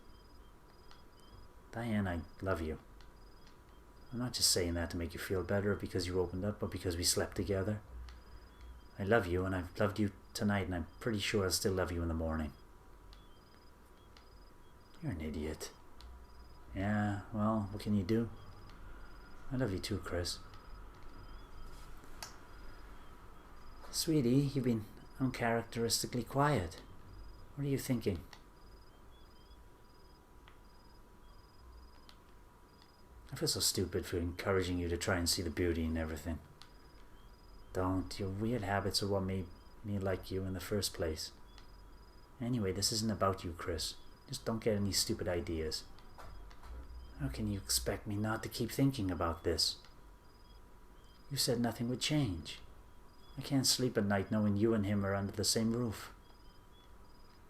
Diane, I love you. I'm not just saying that to make you feel better because you opened up, but because we slept together. I love you, and I've loved you tonight, and I'm pretty sure I'll still love you in the morning. You're an idiot. Yeah, well, what can you do? I love you too, Chris. Sweetie, you've been uncharacteristically quiet. What are you thinking? I feel so stupid for encouraging you to try and see the beauty in everything. Don't. Your weird habits are what made me like you in the first place. Anyway, this isn't about you, Chris. Just don't get any stupid ideas. How can you expect me not to keep thinking about this? You said nothing would change. I can't sleep at night knowing you and him are under the same roof.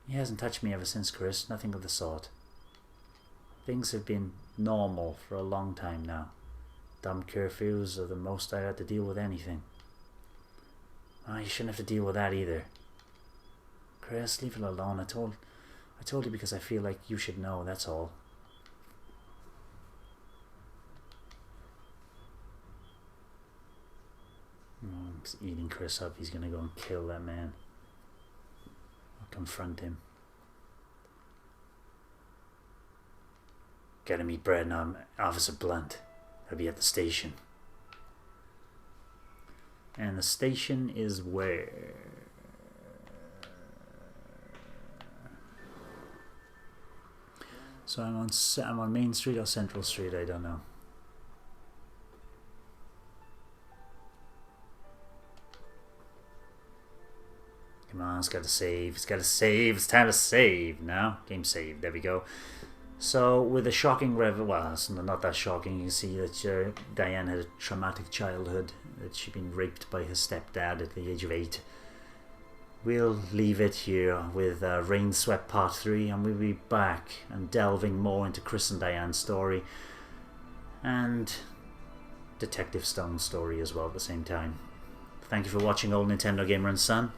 He hasn't touched me ever since, Chris. Nothing of the sort. Things have been normal for a long time now. Dumb curfews are the most I had to deal with anything. You shouldn't have to deal with that either. Chris, leave it alone. I told I told you because I feel like you should know, that's all. He's eating Chris up. He's gonna go and kill that man. I'll confront him. Gotta meet Brad and Officer Blunt. They'll be at the station. And the station is where? So I'm on Main Street or Central Street, I don't know. Come on, it's gotta save, it's time to save now. Game saved, there we go. So, with a shocking well, it's not that shocking. You can see that Diane had a traumatic childhood, that she'd been raped by her stepdad at the age of 8. We'll leave it here with Rainswept Part 3, and we'll be back and delving more into Chris and Diane's story, and Detective Stone's story as well at the same time. Thank you for watching, Old Nintendo Gamer and Son.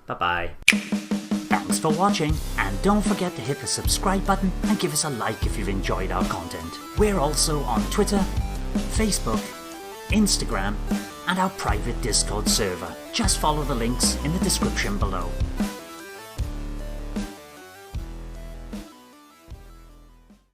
Bye-bye. Thanks for watching, and don't forget to hit the subscribe button and give us a like if you've enjoyed our content. We're also on Twitter, Facebook, Instagram, and our private Discord server. Just follow the links in the description below.